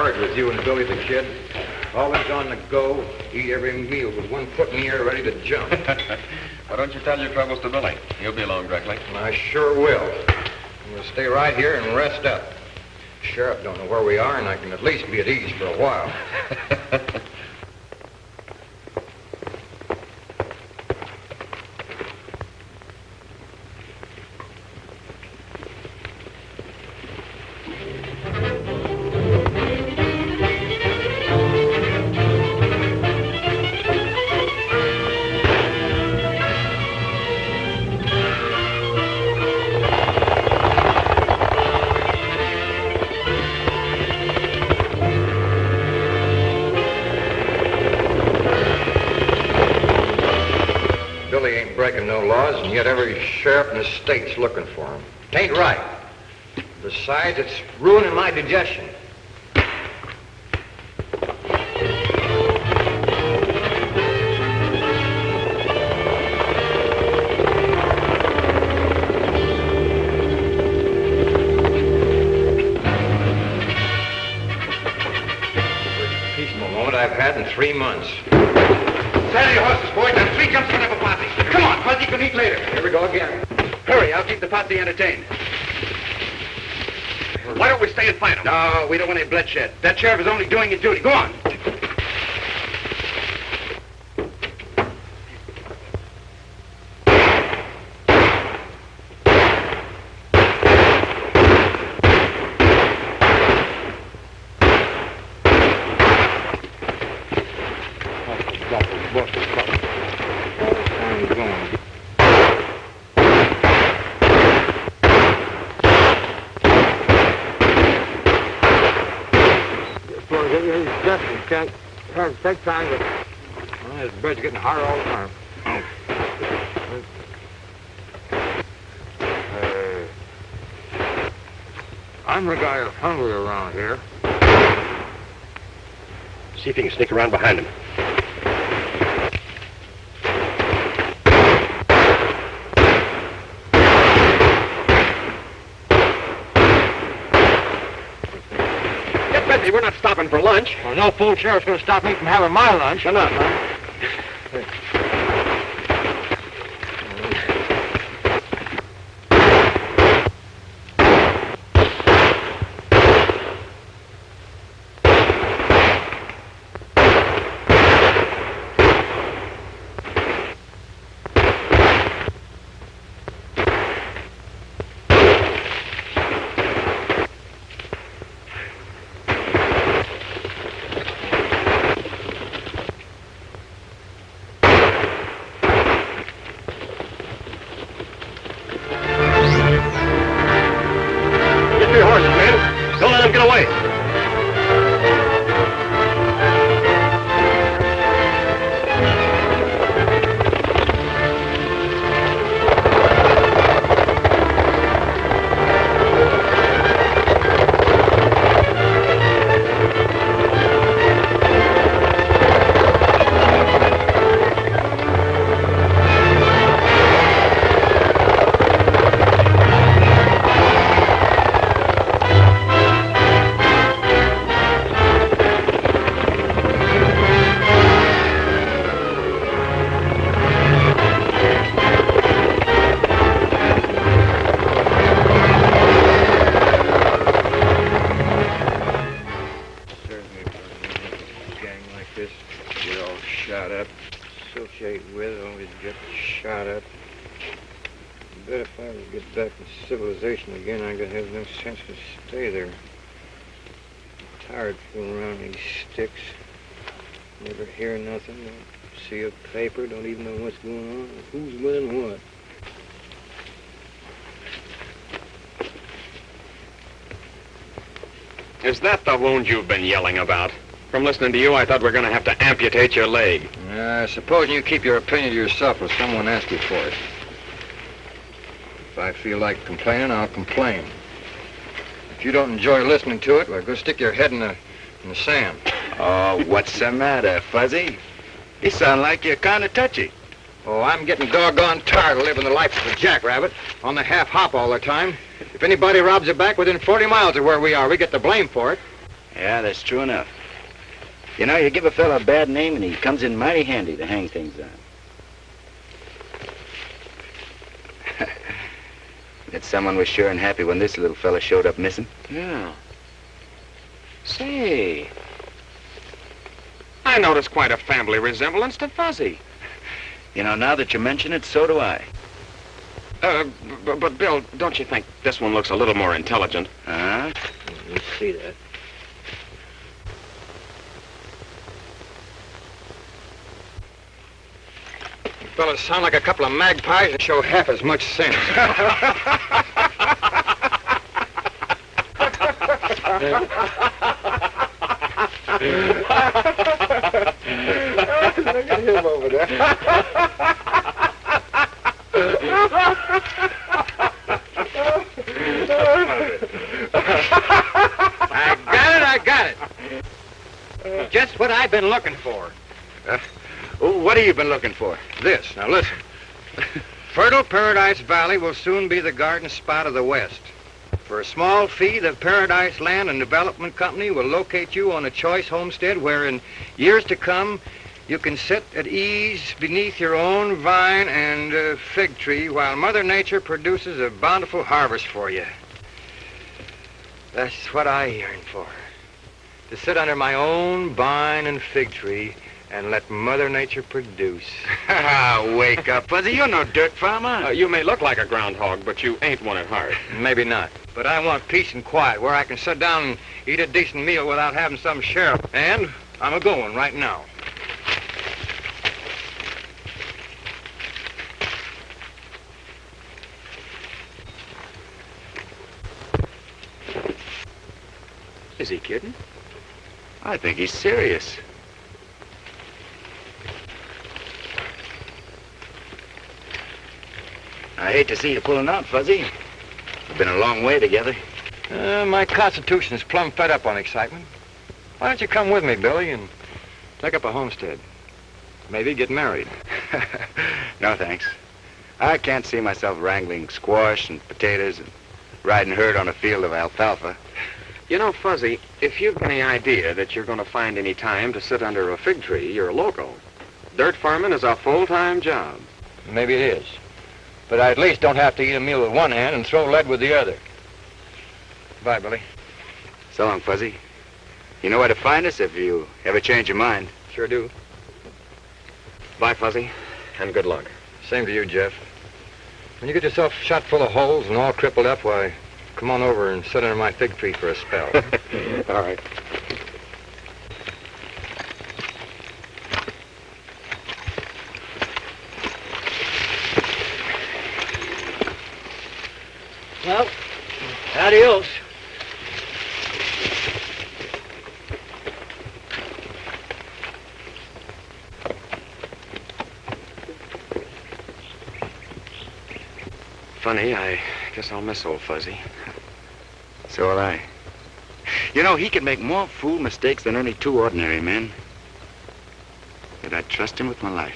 hard with you and Billy the Kid. Always on the go, eat every meal with one foot in the air ready to jump. Why don't you tell your troubles to Billy? He'll be along directly. I sure will. I'm going to stay right here and rest up. Sheriff don't know where we are, and I can at least be at ease for a while. And yet every sheriff in the state's looking for him. It ain't right. Besides, it's ruining my digestion. First peaceful moment I've had in 3 months. Saddle your horses, boys, and 3 jumps for a posse. Come on, Fuzzy can eat later. Here we go again. Hurry, I'll keep the posse entertained. Why don't we stay and fight them? No, we don't want any bloodshed. That sheriff is only doing his duty. Go on. Take time, but this bed's getting harder all the time. I'm the guy who's hungry around here. See if you can sneak around behind him. We're not stopping for lunch. Well, no fool sheriff's going to stop me from having my lunch. Shut up, huh? Civilization again, I gotta have no sense to stay there. I'm tired fooling around these sticks. Never hear nothing, don't see a paper, don't even know what's going on, who's winning what. Is that the wound you've been yelling about? From listening to you, I thought we were going to have to amputate your leg. Supposing you keep your opinion to yourself if someone asks you for it. If I feel like complaining, I'll complain. If you don't enjoy listening to it, well, go stick your head in the sand. Oh, what's the matter, Fuzzy? You sound like you're kind of touchy. Oh, I'm getting doggone tired of living the life of a jackrabbit on the half hop all the time. If anybody robs a bank within 40 miles of where we are, we get the blame for it. Yeah, that's true enough. You know, you give a fella a bad name and he comes in mighty handy to hang things on. That someone was sure and happy when this little fella showed up missing. Yeah. Say, I noticed quite a family resemblance to Fuzzy. You know, now that you mention it, so do I. But Bill, don't you think this one looks a little more intelligent? Huh? Let's see that. You fellas sound like a couple of magpies and show half as much sense. Look at him over there. I got it. Just what I've been looking for. What have you been looking for? This. Now listen. Fertile Paradise Valley will soon be the garden spot of the West. For a small fee, the Paradise Land and Development Company will locate you on a choice homestead where in years to come you can sit at ease beneath your own vine and fig tree while Mother Nature produces a bountiful harvest for you. That's what I yearn for. To sit under my own vine and fig tree and let Mother Nature produce. Wake up, Fuzzy. You're no dirt farmer. You may look like a groundhog, but you ain't one at heart. Maybe not. But I want peace and quiet where I can sit down and eat a decent meal without having some sheriff. And I'm a-going right now. Is he kidding? I think he's serious. I hate to see you pulling out, Fuzzy. We've been a long way together. My constitution's plumb fed up on excitement. Why don't you come with me, Billy, and take up a homestead? Maybe get married. No, thanks. I can't see myself wrangling squash and potatoes and riding herd on a field of alfalfa. You know, Fuzzy, if you've any idea that you're going to find any time to sit under a fig tree, you're a loco. Dirt farming is a full-time job. Maybe it is. But I at least don't have to eat a meal with one hand and throw lead with the other. Bye, Billy. So long, Fuzzy. You know where to find us if you ever change your mind. Sure do. Bye, Fuzzy, and good luck. Same to you, Jeff. When you get yourself shot full of holes and all crippled up, why, come on over and sit under my fig tree for a spell. All right. Well, adios. Funny, I guess I'll miss old Fuzzy. So will I. You know, he can make more fool mistakes than any two ordinary men. Yet I trust him with my life.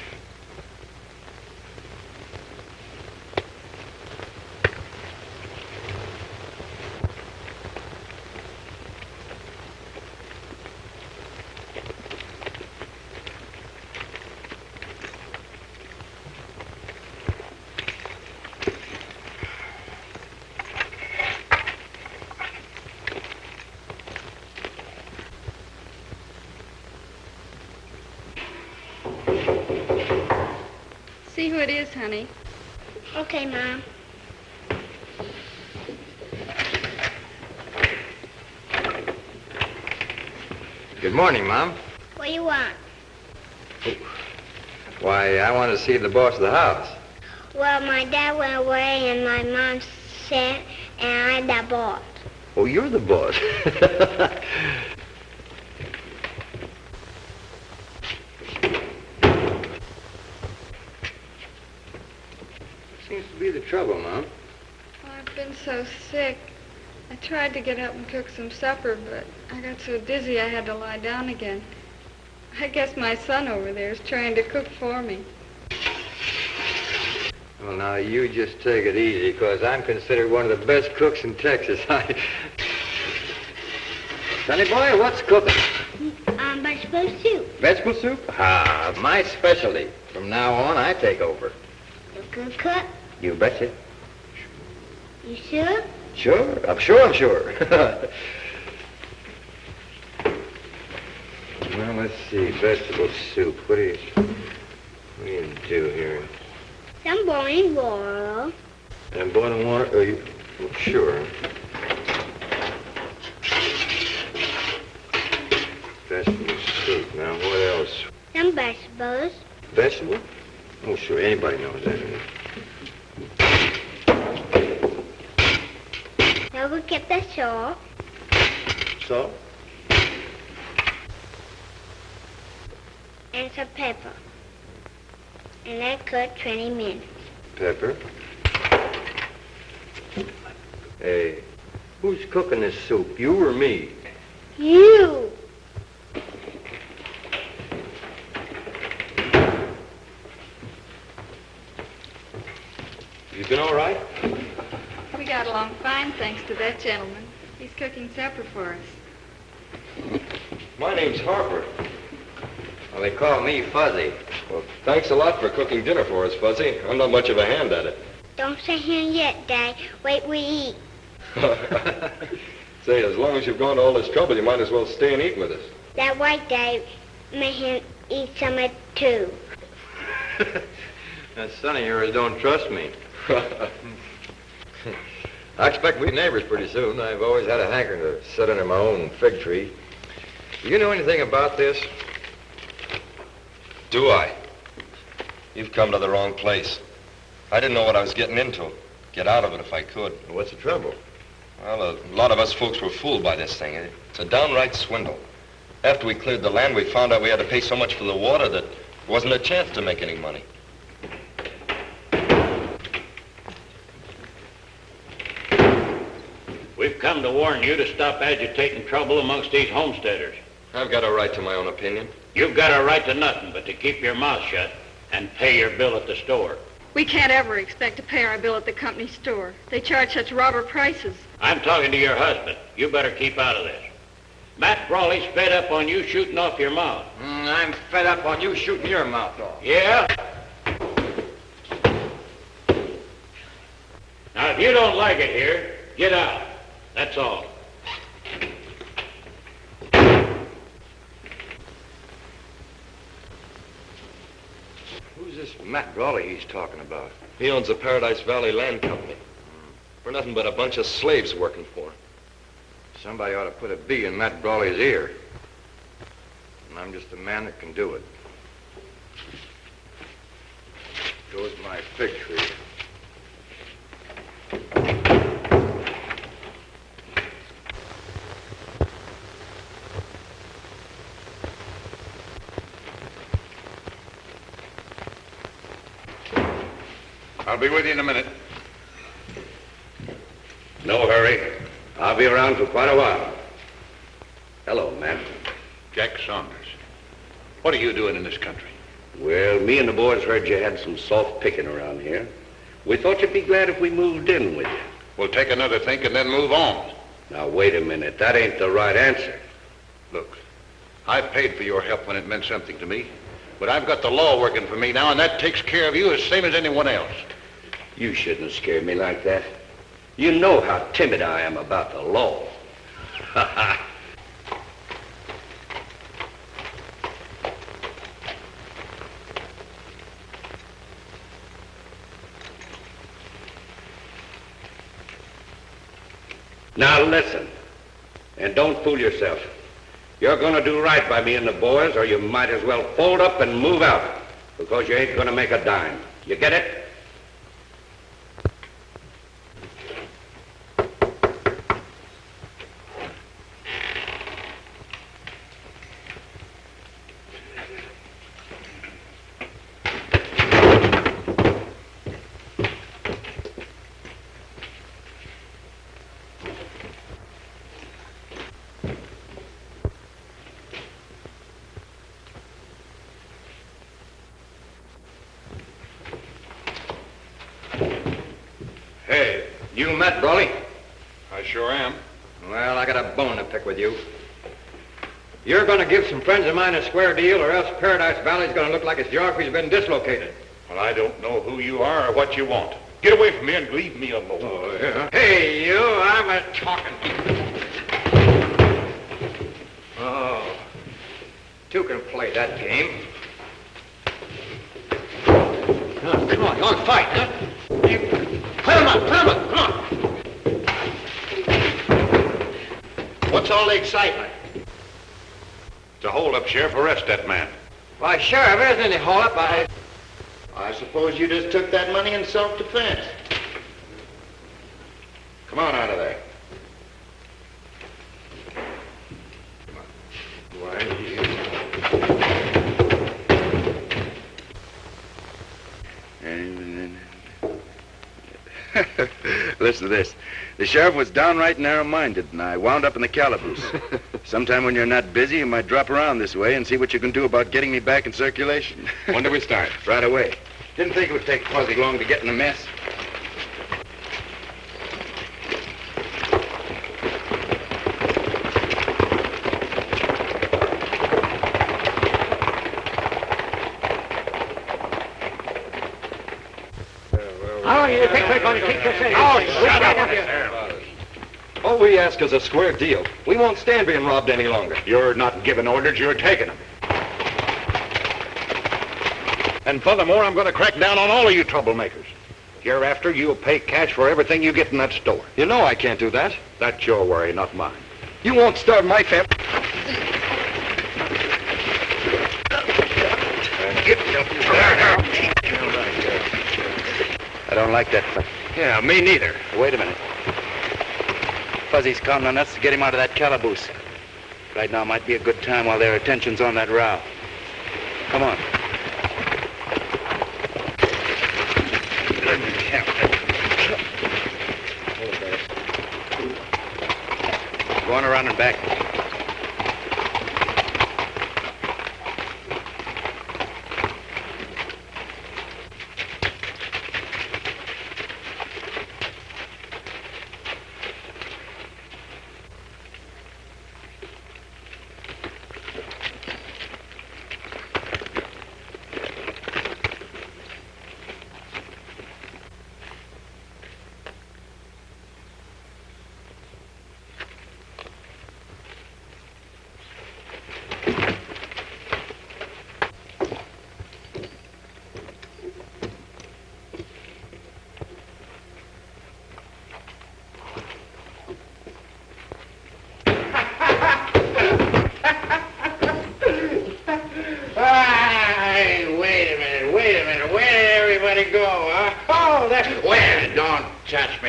See who it is, honey. Okay, Mom. Good morning, Mom. What do you want? Why, I want to see the boss of the house. Well, my dad went away and my mom said, and I'm the boss. Oh, you're the boss. Seems to be the trouble, Mom. Oh, I've been so sick. I tried to get up and cook some supper, but I got so dizzy I had to lie down again. I guess my son over there is trying to cook for me. Well, now, you just take it easy, because I'm considered one of the best cooks in Texas. Sonny boy, what's cooking? Vegetable soup. Vegetable soup? Ah, my specialty. From now on, I take over. You can cook? You betcha. You sure? Sure, I'm sure. Well, let's see, vegetable soup. What do you do here? Some boiling water. And boiling water? Oh, sure. Vegetable soup. Now, what else? Some vegetables. Vegetable? Oh, sure. Anybody knows that. Now we'll get the salt. Salt? And some pepper. And let cook 20 minutes. Pepper. Hey, who's cooking this soup, you or me? You! You been all right? We got along fine, thanks to that gentleman. He's cooking supper for us. My name's Harper. Well, they call me Fuzzy. Well, thanks a lot for cooking dinner for us, Fuzzy. I'm not much of a hand at it. Don't sit here yet, Dad. Wait, we eat. Say, as long as you've gone to all this trouble, you might as well stay and eat with us. That white Dad made him eat some of it too. That son of yours don't trust me. I expect we'll be neighbors pretty soon. I've always had a hankering to sit under my own fig tree. Do you know anything about this? Do I? You've come to the wrong place. I didn't know what I was getting into. Get out of it if I could. What's the trouble? Well, a lot of us folks were fooled by this thing. It's a downright swindle. After we cleared the land, we found out we had to pay so much for the water that there wasn't a chance to make any money. We've come to warn you to stop agitating trouble amongst these homesteaders. I've got a right to my own opinion. You've got a right to nothing but to keep your mouth shut and pay your bill at the store. We can't ever expect to pay our bill at the company store. They charge such robber prices. I'm talking to your husband. You better keep out of this. Matt Brawley's fed up on you shooting off your mouth. I'm fed up on you shooting your mouth off. Yeah? Now, if you don't like it here, get out. That's all. Who's this Matt Brawley he's talking about? He owns the Paradise Valley Land Company. We're nothing but a bunch of slaves working for him. Somebody ought to put a bee in Matt Brawley's ear. And I'm just the man that can do it. Goes my fig tree. I'll be with you in a minute. No hurry. I'll be around for quite a while. Hello, Matt. Jack Saunders. What are you doing in this country? Well, me and the boys heard you had some soft picking around here. We thought you'd be glad if we moved in with you. We'll take another think and then move on. Now, wait a minute. That ain't the right answer. Look, I paid for your help when it meant something to me. But I've got the law working for me now, and that takes care of you as same as anyone else. You shouldn't scare me like that. You know how timid I am about the law. Now listen, and don't fool yourself. You're going to do right by me and the boys, or you might as well fold up and move out, because you ain't going to make a dime. You get it? Hey, you Matt Brawley? I sure am. Well, I got a bone to pick with you. You're going to give some friends of mine a square deal, or else Paradise Valley's going to look like its geography's been dislocated. Well, I don't know who you are or what you want. Get away from me and leave me alone. Oh, yeah? Hey, you, I'm a talking. Oh, two can play that game. Oh, come on, fight, huh? Put him up, come on. What's all the excitement? It's a hold-up, Sheriff. Arrest that man. Why, Sheriff, there isn't any hold-up. I suppose you just took that money in self-defense. Come on out of there. Listen to this. The sheriff was downright narrow-minded, and I wound up in the calaboose. Sometime when you're not busy, you might drop around this way and see what you can do about getting me back in circulation. When do we start? Right away. Didn't think it would take Fuzzy long to get in a mess. Oh, you think we're going to keep this in? Oh, shut up. All we ask is a square deal. We won't stand being robbed any longer. You're not giving orders, you're taking them. And furthermore, I'm going to crack down on all of you troublemakers. Hereafter, you'll pay cash for everything you get in that store. You know I can't do that. That's your worry, not mine. You won't starve my family. I don't like that. Yeah, me neither. Wait a minute. Fuzzy's counting on us to get him out of that calaboose. Right now might be a good time while their attention's on that row. Come on. Going around and back.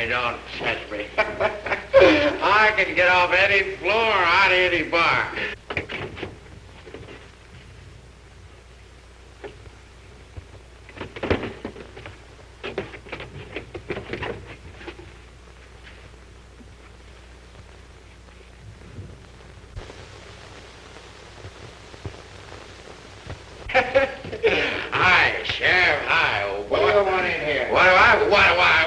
Don't touch me. I can get off any floor, out of any bar. Hi, Sheriff. Hi, old boy. What do you want in here? What do I?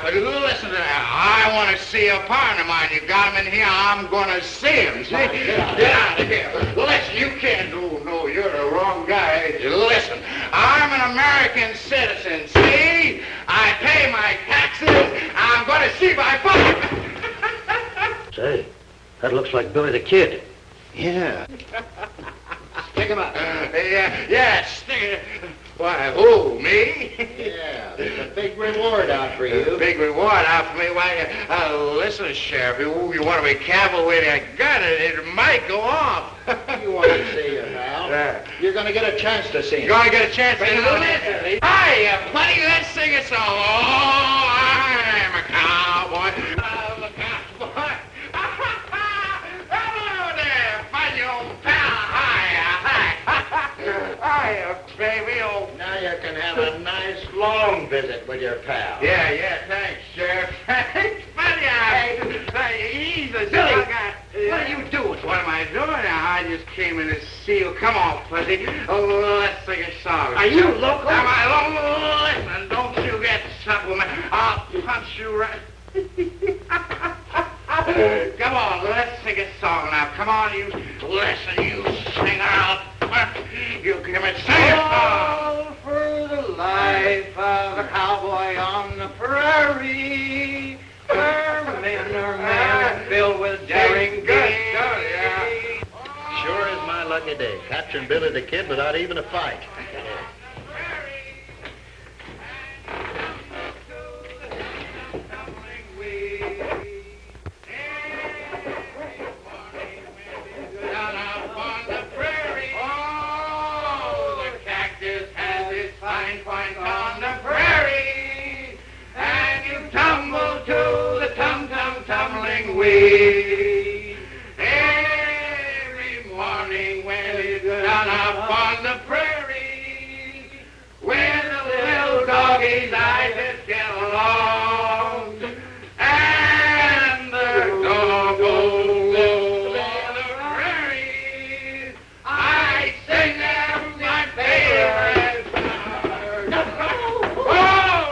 Listen to that. I want to see a partner of mine. You got him in here, I'm going to see him. See? Get out of here. Listen, you can't do. No, you're the wrong guy. Listen, I'm an American citizen. See? I pay my taxes. I'm going to see my partner. Say, that looks like Billy the Kid. Yeah. Stick him up. Yeah, stick it. Why, who, me? Yeah, there's a big reward out for you. A big reward out for me? Why, listen, Sheriff, you want to be careful with your gun. It might go off. You want to see him now? You're going to get a chance to see him. You're going to get a chance to see him? Hi, buddy, let's sing a song. Oh, I'm a cowboy. I'm a cowboy. Hello there, funny old pal. Hi, baby. Oh, now you can have a nice long visit with your pal. Yeah, thanks, Sheriff. Thanks, buddy. He's a silly guy. What are you doing? What am I doing? I just came in to see you. Come on, Fuzzy. Oh, let's sing a song. Are you local? Listen, don't you get supple, man. I'll punch you right. Come on, let's sing a song now. Come on, you listen, you singer out. You come and sing a song. For the life of a cowboy on the prairie, where men are men filled with daring gay. Sure is my lucky day, capturing Billy the Kid without even a fight. Every morning when it's done up on the prairie, when the little doggy's eyes just get along, and the dog goes on the prairie, I sing them my favorite song. Oh,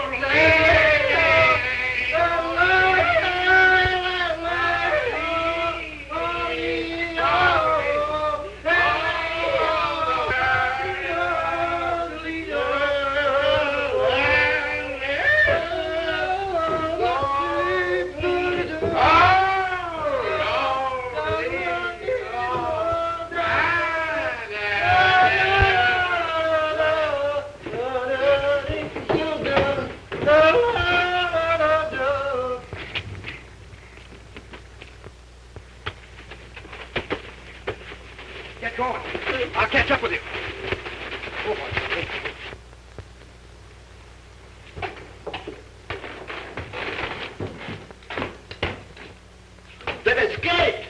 get going. I'll catch up with you. Then escape!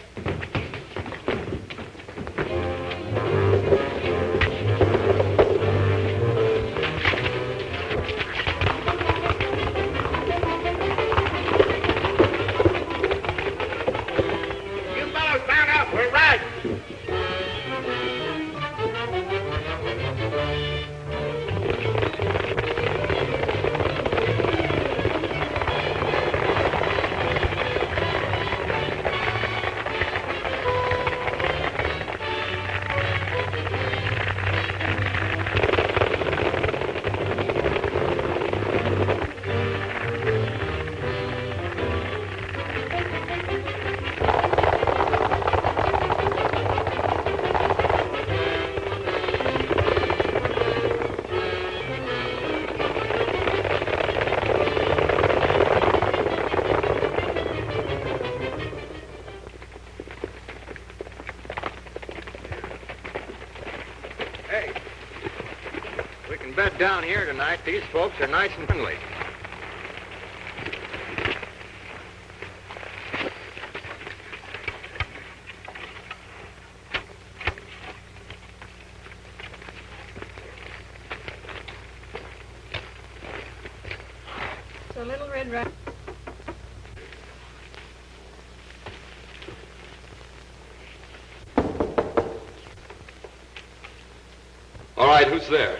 You fellows mount up. We're riding. Hey, we can bed down here tonight. These folks are nice and friendly. So Little Red Riding. All right, who's there?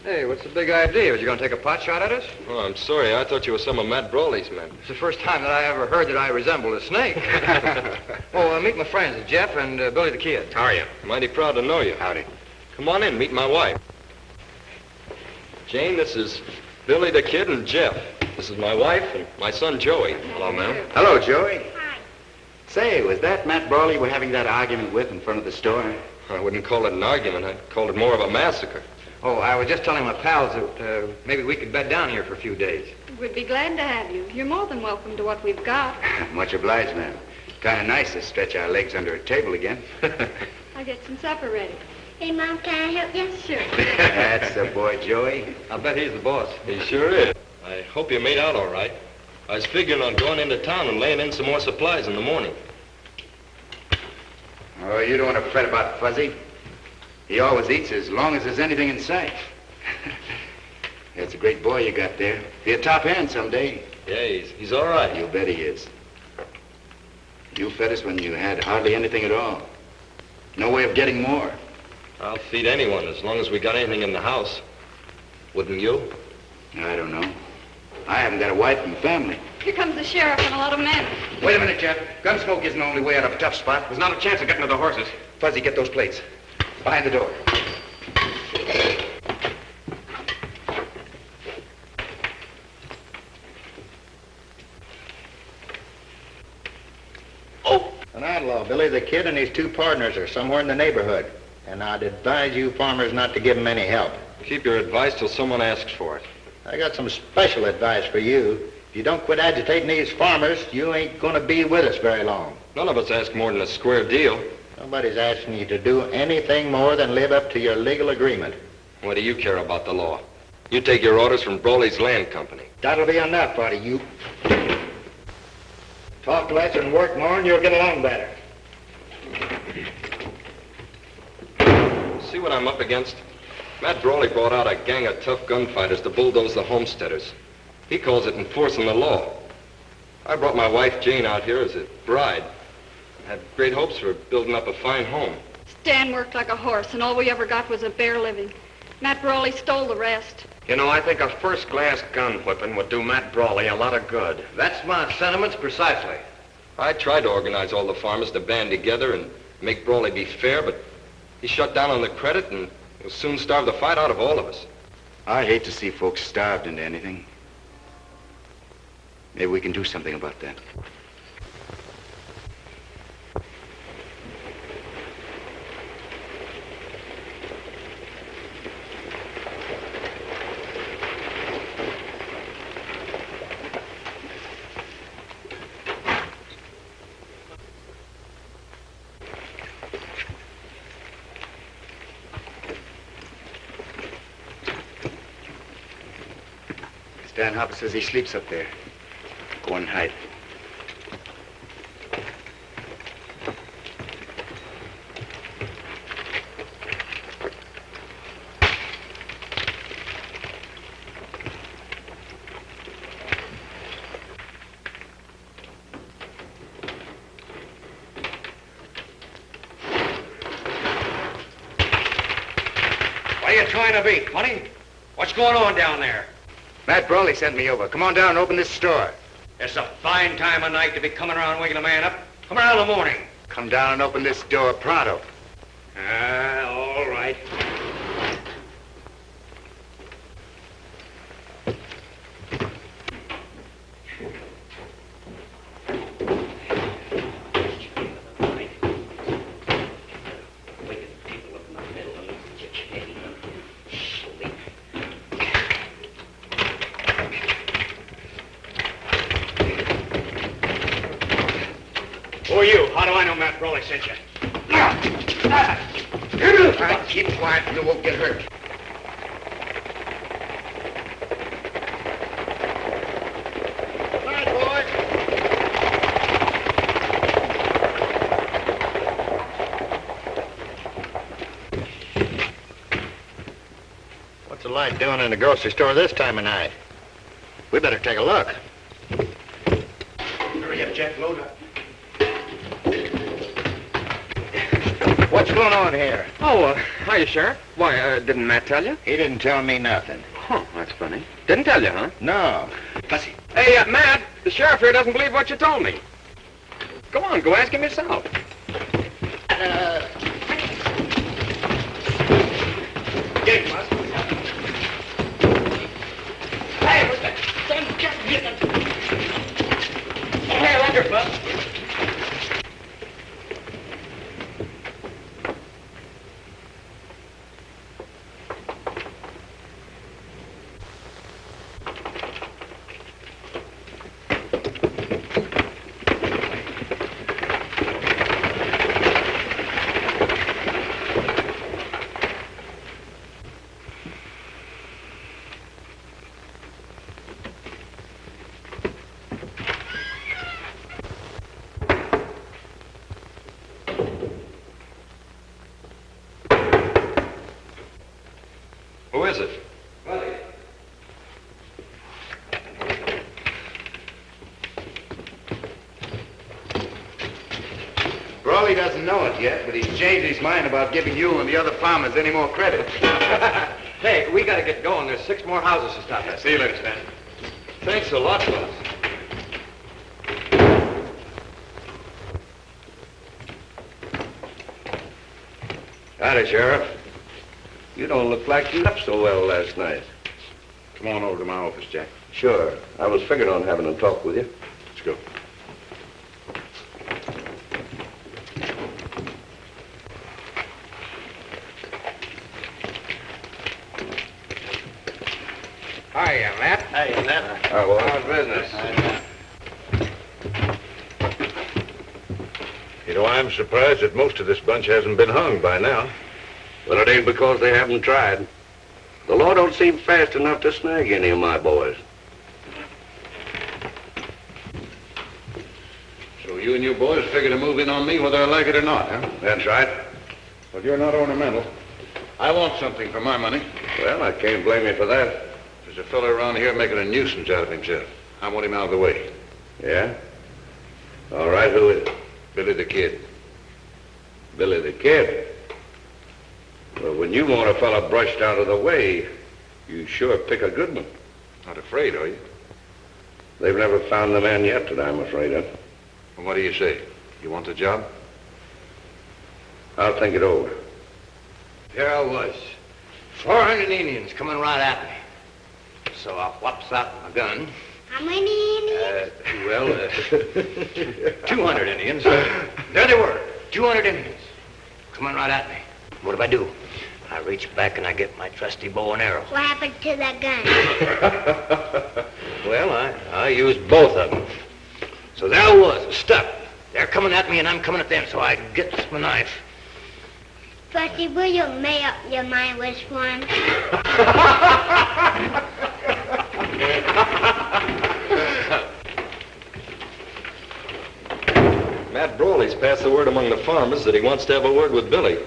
Hey, what's the big idea? Was you going to take a pot shot at us? Oh, I'm sorry. I thought you were some of Matt Brawley's men. It's the first time that I ever heard that I resembled a snake. Meet my friends, Jeff and Billy the Kid. How are you? Mighty proud to know you. Howdy. Come on in, meet my wife. Jane, this is Billy the Kid and Jeff. This is my wife and my son, Joey. Hello, ma'am. Hello, Joey. Hi. Say, was that Matt Brawley we're having that argument with in front of the store? I wouldn't call it an argument. I'd call it more of a massacre. Oh, I was just telling my pals that maybe we could bed down here for a few days. We'd be glad to have you. You're more than welcome to what we've got. Much obliged, ma'am. Kind of nice to stretch our legs under a table again. I'll get some supper ready. Hey, Mom, can I help you? Sure. That's the boy, Joey. I'll bet he's the boss. He sure is. I hope you made out all right. I was figuring on going into town and laying in some more supplies in the morning. Oh, you don't want to fret about Fuzzy. He always eats as long as there's anything in sight. That's a great boy you got there. Be a top hand someday. Yeah, he's all right. You bet he is. You fed us when you had hardly anything at all. No way of getting more. I'll feed anyone as long as we got anything in the house. Wouldn't you? I don't know. I haven't got a wife and family. Here comes the sheriff and a lot of men. Wait a minute, Jeff. Gunsmoke isn't the only way out of a tough spot. There's not a chance of getting to the horses. Fuzzy, get those plates. Behind the door. An outlaw, Billy the Kid, and his two partners are somewhere in the neighborhood. And I'd advise you farmers not to give them any help. Keep your advice till someone asks for it. I got some special advice for you. If you don't quit agitating these farmers, you ain't gonna be with us very long. None of us ask more than a square deal. Nobody's asking you to do anything more than live up to your legal agreement. What do you care about the law? You take your orders from Brawley's Land Company. That'll be enough out of you. Talk less and work more and you'll get along better. See what I'm up against? Matt Brawley brought out a gang of tough gunfighters to bulldoze the homesteaders. He calls it enforcing the law. I brought my wife Jane out here as a bride. I had great hopes for building up a fine home. Stan worked like a horse, and all we ever got was a bare living. Matt Brawley stole the rest. You know, I think a first-class gun whipping would do Matt Brawley a lot of good. That's my sentiments precisely. I tried to organize all the farmers to band together and make Brawley be fair, but he shut down on the credit and will soon starve the fight out of all of us. I hate to see folks starved into anything. Maybe we can do something about that. Dan Hopper says he sleeps up there. Go and hide. What are you trying to be, funny? What's going on down there? Matt Brawley sent me over. Come on down and open this store. It's a fine time of night to be coming around waking a man up. Come around in the morning. Come down and open this door pronto. All right. Who are you? How do I know Matt Brawley sent you? Keep quiet and you won't get hurt. All right, boys. What's the light doing in the grocery store this time of night? We better take a look. Hurry up, Jack. Load up. What's going on here? Oh, hiya, Sheriff. Why, didn't Matt tell you? He didn't tell me nothing. Huh, that's funny. Didn't tell you, huh? No. Fuzzy. Hey, Matt, the sheriff here doesn't believe what you told me. Go on, go ask him yourself. Get him, Buzz. Hey, what's that? Son, just get him. Hey, under, Buzz. Who is it? Brawley doesn't know it yet, but he's changed his mind about giving you and the other farmers any more credit. Hey, we gotta get going. There's 6 more houses to stop at. See you later, Stan. Thanks a lot, fellas. Howdy, Sheriff. You don't look like you slept so well last night. Come on over to my office, Jack. Sure. I was figuring on having a talk with you. Let's go. Hiya, Matt. Hey, Matt. Well, how's business? You know, I'm surprised that most of this bunch hasn't been hung by now. Well, it ain't because they haven't tried. The law don't seem fast enough to snag any of my boys. So you and your boys figure to move in on me whether I like it or not, huh? That's right. But you're not ornamental. I want something for my money. Well, I can't blame you for that. There's a fellow around here making a nuisance out of himself. I want him out of the way. Yeah? All right, who is it? Billy the Kid. Billy the Kid. Well, when you want a fella brushed out of the way, you sure pick a good one. Not afraid, are you? They've never found the man yet that I'm afraid of. Well, what do you say? You want the job? I'll think it over. There I was. 400 Indians coming right at me. So I whops out my gun. How many Indians? 200 Indians. There they were, 200 Indians coming right at me. What do? I reach back and I get my trusty bow and arrow. What happened to that gun? Well, I used both of them. So there I was, stuck. They're coming at me and I'm coming at them, so I gets my knife. Trusty, will you make up your mind which one? Matt Brawley's passed the word among the farmers that he wants to have a word with Billy.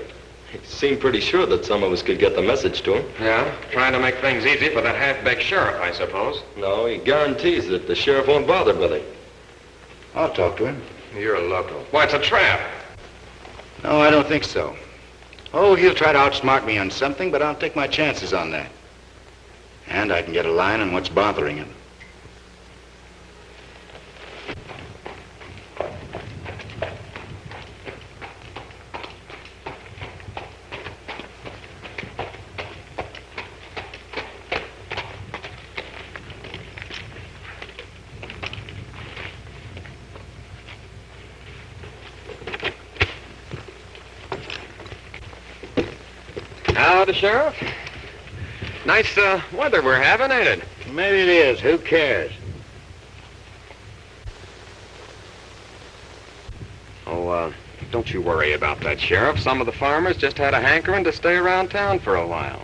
He seemed pretty sure that some of us could get the message to him. Yeah, trying to make things easy for that half-baked sheriff, I suppose. No, he guarantees that the sheriff won't bother Billy. I'll talk to him. You're a loco. Why, it's a trap. No, I don't think so. Oh, he'll try to outsmart me on something, but I'll take my chances on that. And I can get a line on what's bothering him. Howdy, Sheriff. Nice weather we're having, ain't it? Maybe it is. Who cares? Oh, don't you worry about that, Sheriff. Some of the farmers just had a hankering to stay around town for a while.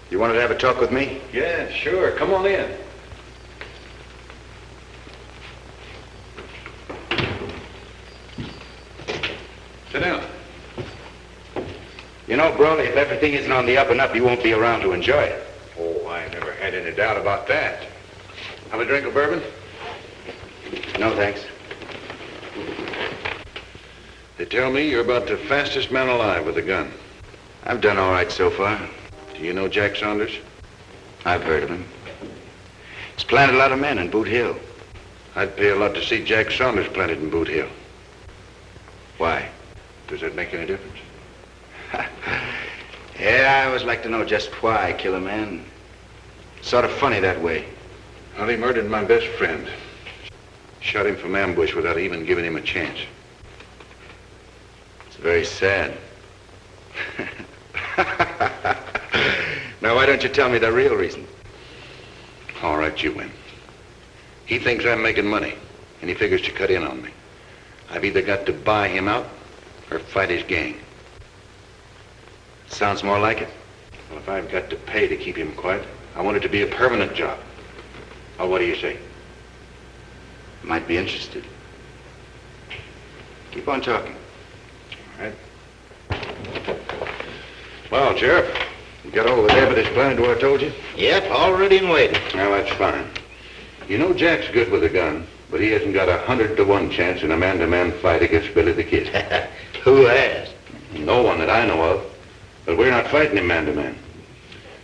You wanted to have a talk with me? Yeah, sure. Come on in. Sit down. You know, Brawley, if everything isn't on the up and up, you won't be around to enjoy it. Oh, I never had any doubt about that. Have a drink of bourbon? No, thanks. They tell me you're about the fastest man alive with a gun. I've done all right so far. Do you know Jack Saunders? I've heard of him. He's planted a lot of men in Boot Hill. I'd pay a lot to see Jack Saunders planted in Boot Hill. Why? Does that make any difference? Yeah, I always like to know just why I kill a man. Sort of funny that way. Well, he murdered my best friend. Shot him from ambush without even giving him a chance. It's very sad. Now, why don't you tell me the real reason? All right, you win. He thinks I'm making money, and he figures to cut in on me. I've either got to buy him out or fight his gang. Sounds more like it. Well, if I've got to pay to keep him quiet, I want it to be a permanent job. Well, what do you say? Might be interested. Keep on talking. All right. Well, Sheriff, you got all the evidence planned to what I told you? Yep, all ready and waiting. Well, that's fine. You know Jack's good with a gun, but he hasn't got 100-to-1 chance in a man-to-man fight against Billy the Kid. Who has? No one that I know of. But we're not fighting him man-to-man.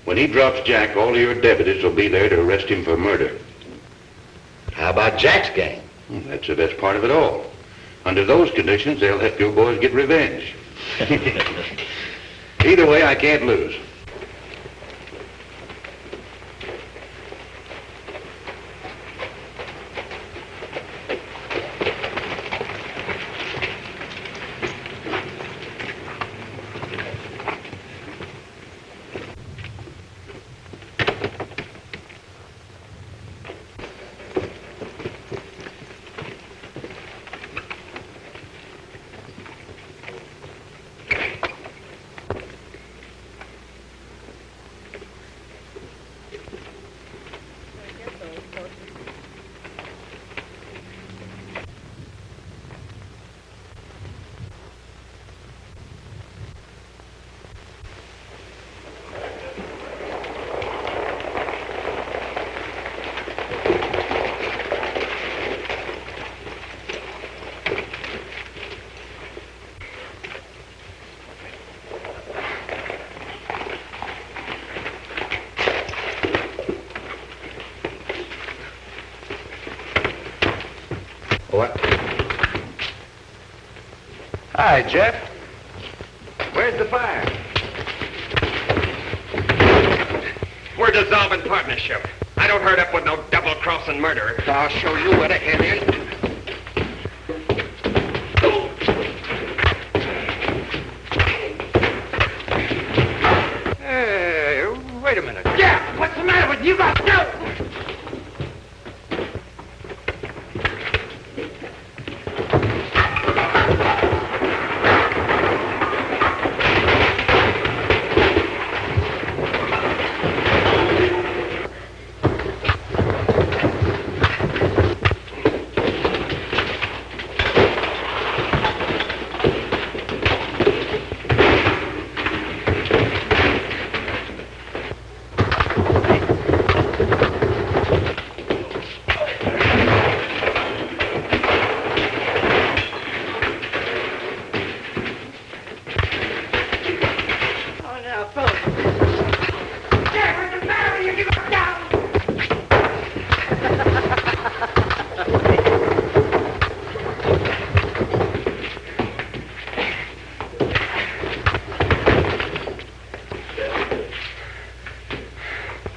When he drops Jack, all of your deputies will be there to arrest him for murder. How about Jack's gang? That's the best part of it all. Under those conditions, they'll help your boys get revenge. Either way, I can't lose. What? Hi, Jeff. Where's the fire? We're dissolving partnership. I don't hurt up with no double-crossing murderer. I'll show you where the head is. Hey, wait a minute. Yeah, what's the matter with you? Got no.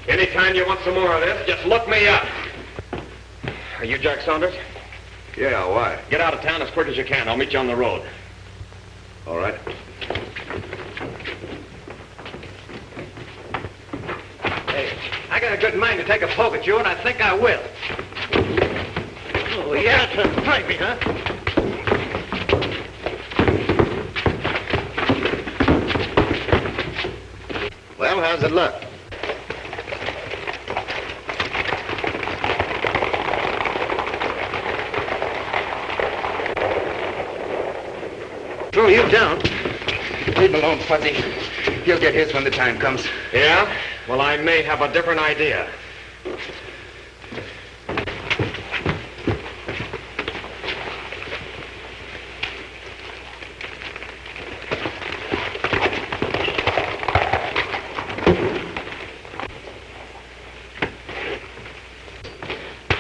Anytime you want some more of this, just look me up. Are you Jack Saunders? Yeah, why? Get out of town as quick as you can. I'll meet you on the road. All right. Hey, I got a good mind to take a poke at you, and I think I will. Oh, yeah, to fight me, huh? Well, how's it look? Throw you down. Leave him alone, Fuzzy. He'll get his when the time comes. Yeah? Well, I may have a different idea.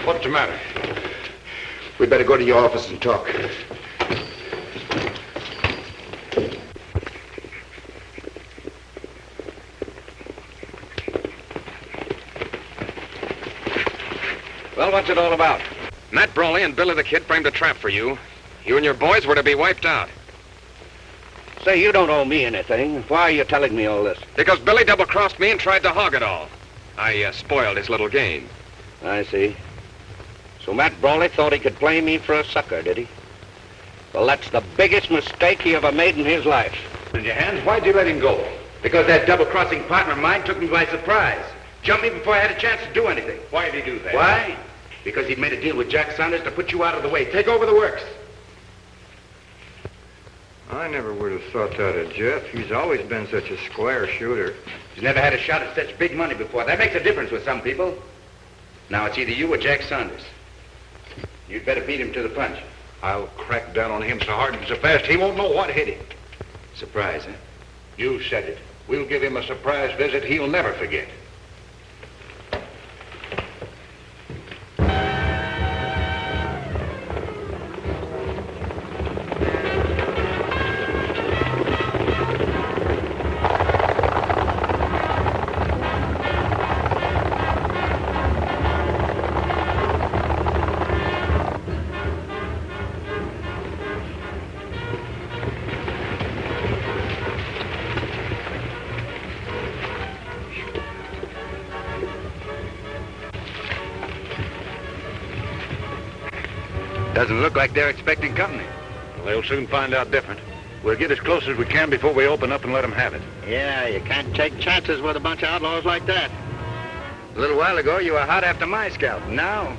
What's the matter? We'd better go to your office and talk. Well, what's it all about? Matt Brawley and Billy the Kid framed a trap for you. You and your boys were to be wiped out. Say, you don't owe me anything. Why are you telling me all this? Because Billy double-crossed me and tried to hog it all. I spoiled his little game. I see. So Matt Brawley thought he could play me for a sucker, did he? Well, that's the biggest mistake he ever made in his life. In your hands, why'd you let him go? Because that double-crossing partner of mine took me by surprise. Jumped me before I had a chance to do anything. Why'd he do that? Why? Because he'd made a deal with Jack Saunders to put you out of the way. Take over the works. I never would have thought that of Jeff. He's always been such a square shooter. He's never had a shot at such big money before. That makes a difference with some people. Now it's either you or Jack Saunders. You'd better beat him to the punch. I'll crack down on him so hard and so fast he won't know what hit him. Surprise, huh? You said it. We'll give him a surprise visit he'll never forget. Doesn't look like they're expecting company. Well, they'll soon find out different. We'll get as close as we can before we open up and let them have it. Yeah, you can't take chances with a bunch of outlaws like that. A little while ago, you were hot after my scalp. Now,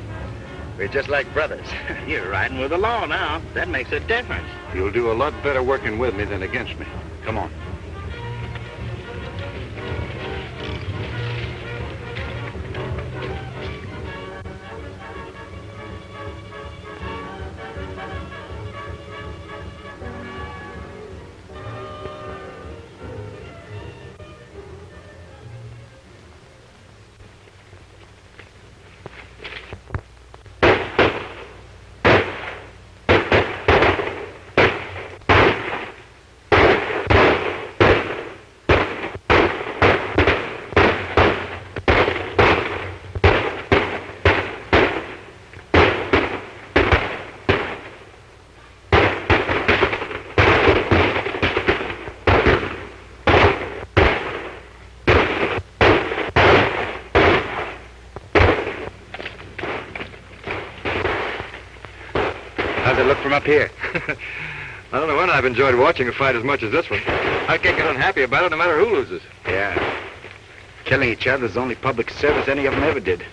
we're just like brothers. You're riding with the law now. That makes a difference. You'll do a lot better working with me than against me. Come on. How's it look from up here? I don't know when I've enjoyed watching a fight as much as this one. I can't get unhappy about it no matter who loses. Yeah. Killing each other is the only public service any of them ever did.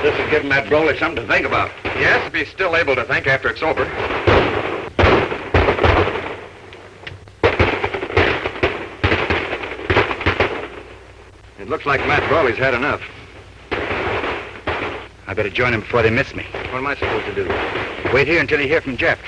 This is giving Matt Brawley something to think about. Yes, if he's still able to think after it's over. It looks like Matt Brawley's had enough. I better join them before they miss me. What am I supposed to do? Wait here until you hear from Jeff.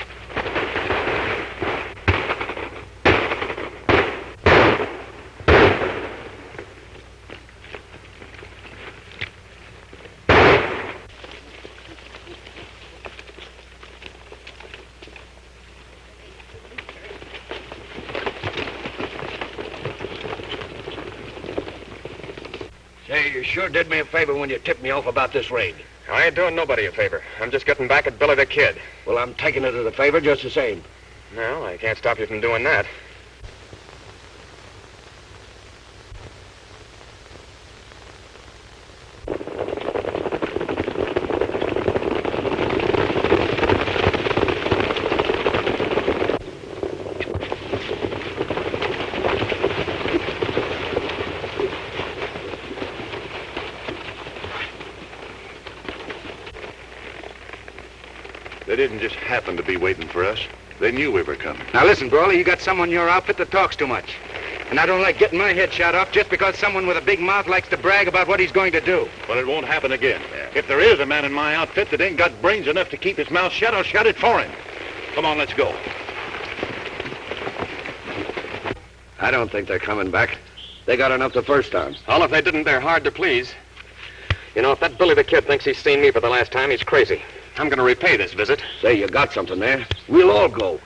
Say, you sure did me a favor when you tipped me off about this raid. I ain't doing nobody a favor. I'm just getting back at Billy the Kid. Well, I'm taking it as a favor just the same. No, I can't stop you from doing that. They didn't just happen to be waiting for us. They knew we were coming. Now listen, Brawley, you got someone in your outfit that talks too much. And I don't like getting my head shot off just because someone with a big mouth likes to brag about what he's going to do. Well, it won't happen again. If there is a man in my outfit that ain't got brains enough to keep his mouth shut, I'll shut it for him. Come on, let's go. I don't think they're coming back. They got enough the first time. Well, if they didn't, they're hard to please. You know, if that Billy the Kid thinks he's seen me for the last time, he's crazy. I'm going to repay this visit. Say, you got something there. We'll all go.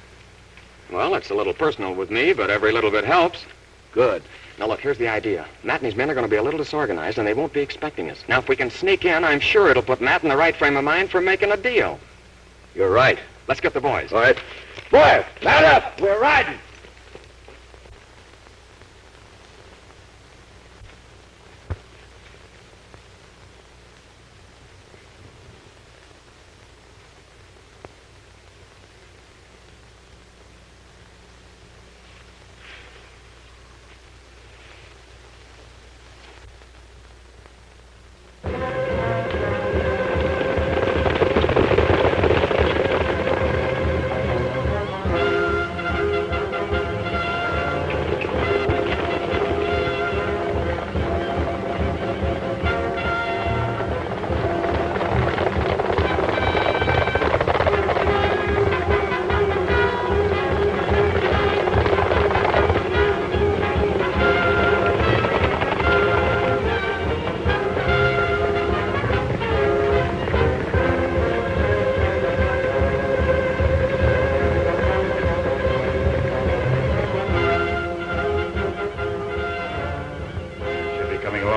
Well, it's a little personal with me, but every little bit helps. Good. Now, look, here's the idea. Matt and his men are going to be a little disorganized, and they won't be expecting us. Now, if we can sneak in, I'm sure it'll put Matt in the right frame of mind for making a deal. You're right. Let's get the boys. All right. Boy, mount up. We're riding.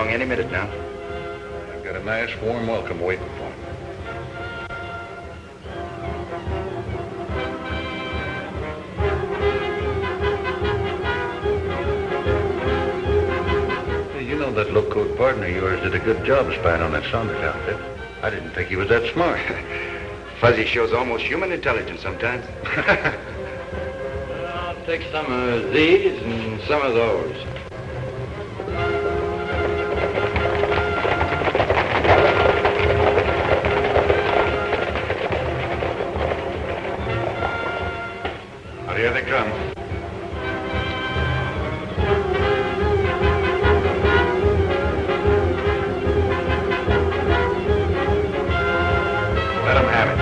Any minute now. I've got a nice warm welcome waiting for him. Hey, you know that low-coat partner of yours did a good job spying on that Saunders outfit. I didn't think he was that smart. Fuzzy shows almost human intelligence sometimes. I'll take some of these and some of those. Here they come. Let them have it.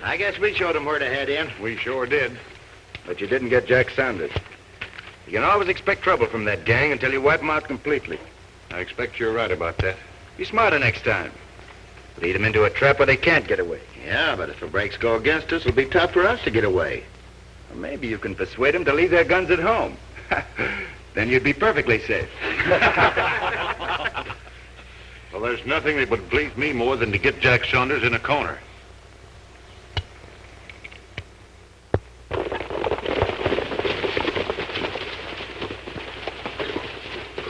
I guess we showed them where to head in. We sure did. But you didn't get Jack Saunders. You can always expect trouble from that gang until you wipe them out completely. I expect you're right about that. Be smarter next time. Lead them into a trap where they can't get away. Yeah, but if the brakes go against us, it'll be tough for us to get away. Or maybe you can persuade them to leave their guns at home. Then you'd be perfectly safe. Well, there's nothing that would please me more than to get Jack Saunders in a corner.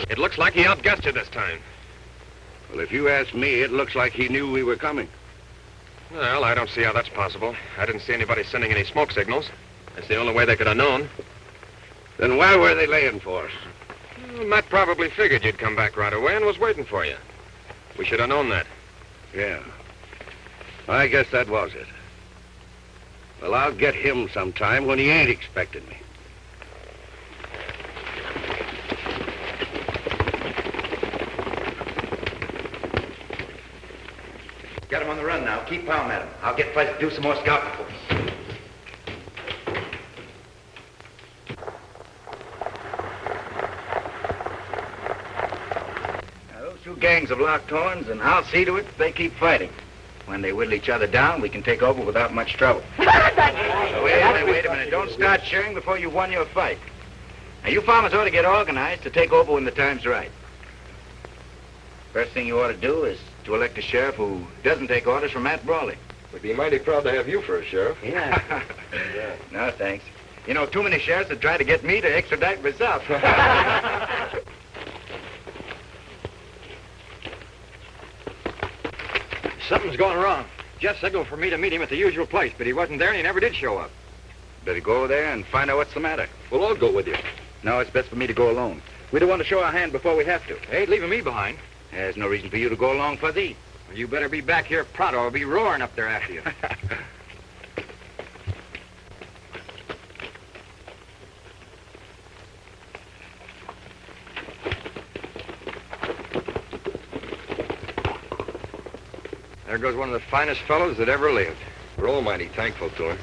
It looks like he outguessed you this time. Well, if you ask me, it looks like he knew we were coming. Well, I don't see how that's possible. I didn't see anybody sending any smoke signals. That's the only way they could have known. Then why were they laying for us? Well, Matt probably figured you'd come back right away and was waiting for you. We should have known that. Yeah. I guess that was it. Well, I'll get him sometime when he ain't expecting me. Get them on the run now. Keep pounding at them. I'll get Fuzz to do some more scouting for us. Now, those two gangs have locked horns, and I'll see to it that they keep fighting. When they whittle each other down, we can take over without much trouble. Wait a minute. Don't start cheering before you've won your fight. Now, you farmers ought to get organized to take over when the time's right. First thing you ought to do is to elect a sheriff who doesn't take orders from Matt Brawley. We'd be mighty proud to have you for a sheriff. Yeah. No, thanks. You know, too many sheriffs would try to get me to extradite myself. Something's going wrong. Jeff signaled for me to meet him at the usual place, but he wasn't there and he never did show up. Better go over there and find out what's the matter. We'll all go with you. No, it's best for me to go alone. We don't want to show our hand before we have to. Ain't leaving me behind. There's no reason for you to go along, Fuzzy. Well, you better be back here pronto. I'll be roaring up there after you. There goes one of the finest fellows that ever lived. We're all mighty thankful to him.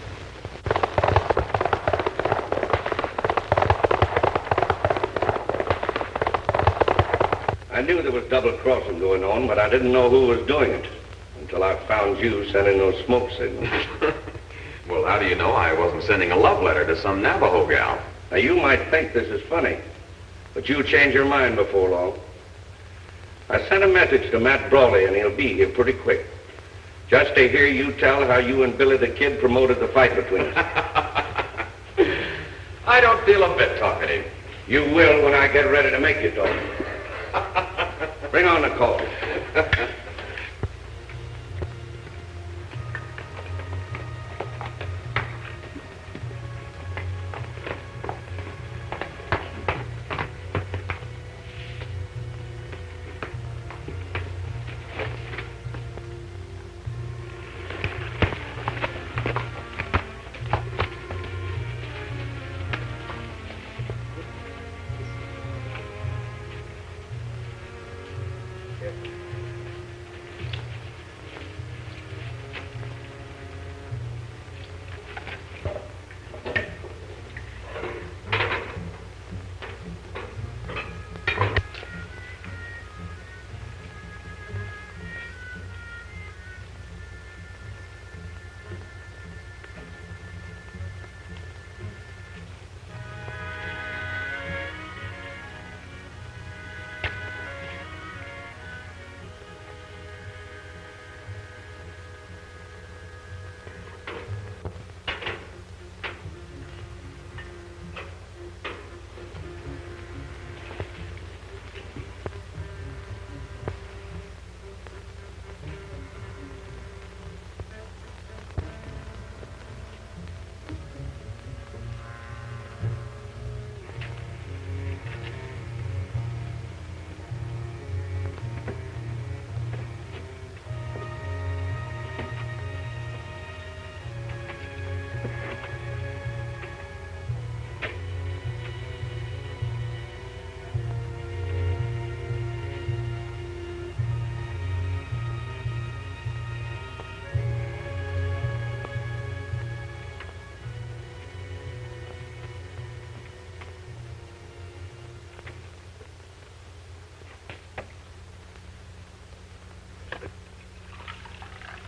I knew there was double crossing going on, but I didn't know who was doing it until I found you sending those smoke signals. Well, how do you know I wasn't sending a love letter to some Navajo gal? Now, you might think this is funny, but you'll change your mind before long. I sent a message to Matt Brawley, and he'll be here pretty quick. Just to hear you tell how you and Billy the Kid promoted the fight between us. I don't feel a bit talkative. You will when I get ready to make you talk. Bring on the coffee.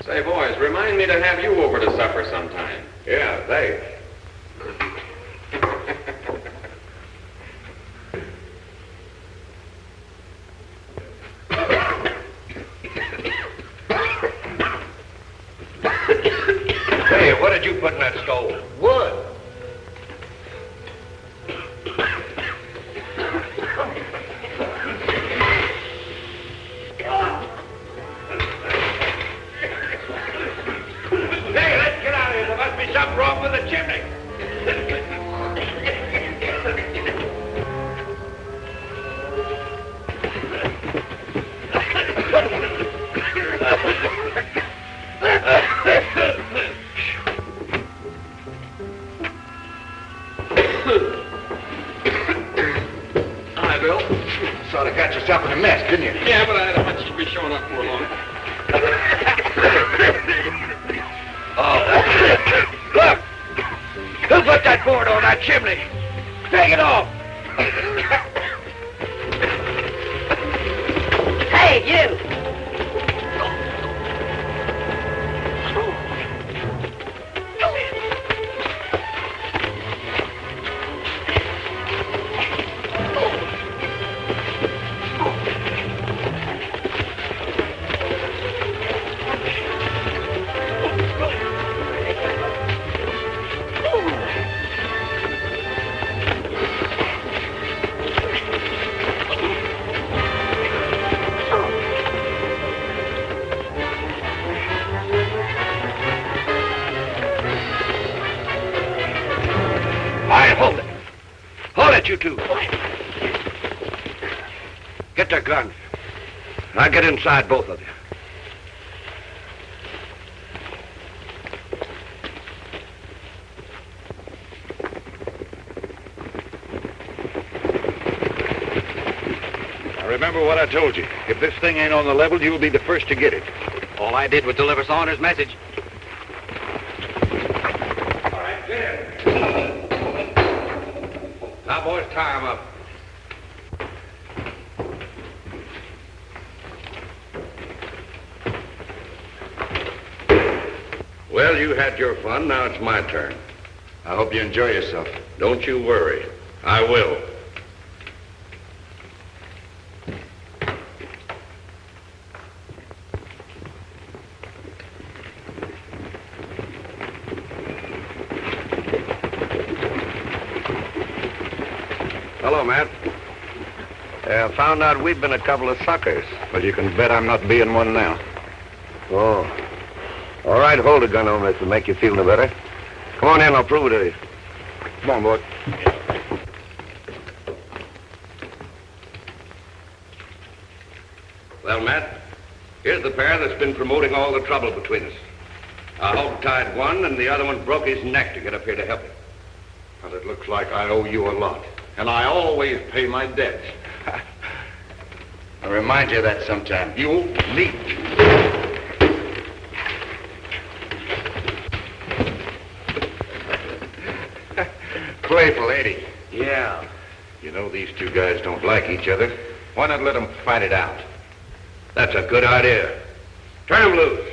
Say, boys, remind me to have you over to supper sometime. Yeah, thanks. Hey, what did you put in that stove? Wood. Hey, let's get out of here. There must be something wrong with the chimney. Hi, Bill. Sort of got yourself in a mess, didn't you? Yeah, but I had a hunch you'd be showing up for long. Look! Who put that board on that chimney? Take it off! Hey, you! right, you two. Get that gun. I'll get inside, both of you. Now remember what I told you. If this thing ain't on the level, you'll be the first to get it. All I did was deliver Saunders' message. All right, get in. Now, boys, tie him up. Well, you had your fun. Now it's my turn. I hope you enjoy yourself. Don't you worry. I will. Hello, Matt. I found out we've been a couple of suckers. Well, you can bet I'm not being one now. Oh. All right, hold the gun on if it'll make you feel no better. Come on in, I'll prove it to you. Come on, boy. Well, Matt, here's the pair that's been promoting all the trouble between us. I hog-tied one, and the other one broke his neck to get up here to help him. Well, it looks like I owe you a lot, and I always pay my debts. I'll remind you of that sometime. You neat. Playful, ain't he? Yeah. You know these two guys don't like each other. Why not let them fight it out? That's a good idea. Turn them loose.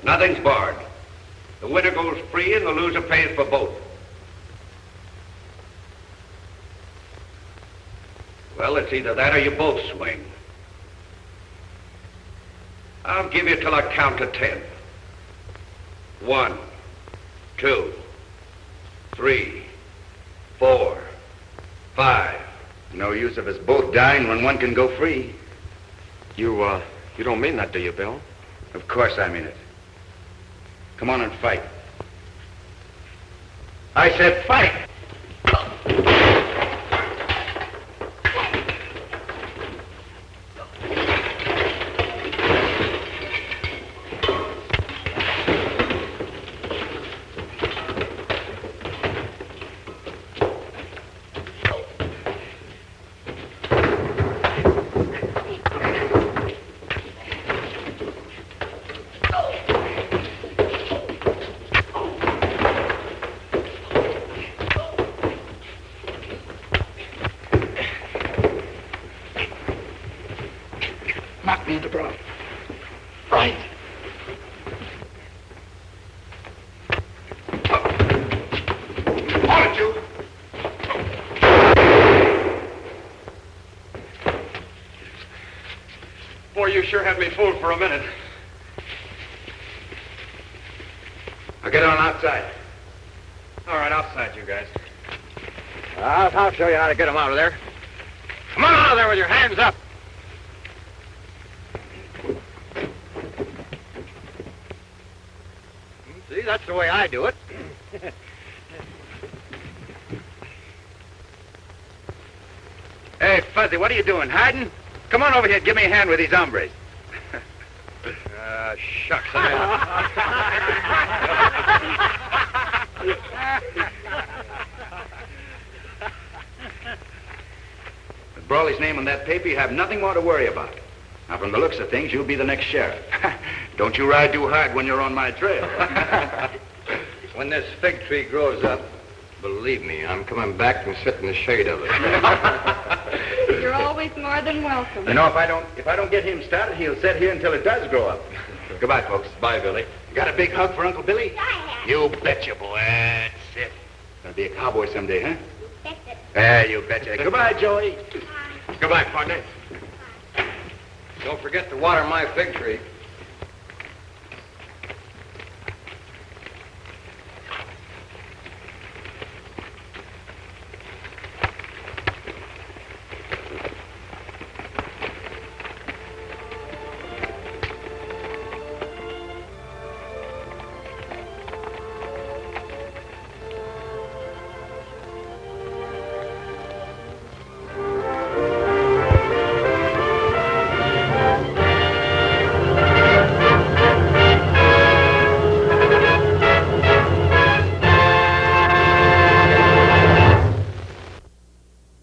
Nothing's barred. The winner goes free and the loser pays for both. Well, it's either that or you both swing. I'll give you till I count to 10. 1, 2, 3, 4, 5. No use of us both dying when one can go free. You don't mean that, do you, Bill? Of course I mean it. Come on and fight. I said fight! Knock me into Brawley. Right. On it, you! Boy, you sure had me fooled for a minute. Now get on outside. All right, outside, you guys. I'll show you how to get them out of there. Come on out of there with your hands up. See, that's the way I do it. Hey, Fuzzy, what are you doing? Hiding? Come on over here and give me a hand with these hombres. Shucks. With Brawley's name on that paper, you have nothing more to worry about. Now, from the looks of things, you'll be the next sheriff. Don't you ride too hard when you're on my trail. When this fig tree grows up, believe me, I'm coming back and sit in the shade of it. You're always more than welcome. You know, if I don't get him started, he'll sit here until it does grow up. Goodbye, folks. Bye, Billy. You got a big hug for Uncle Billy? I You betcha, boy. That's it. Gonna be a cowboy someday, huh? have. You betcha. Goodbye, Joey. Goodbye, partner. Don't forget to water my fig tree.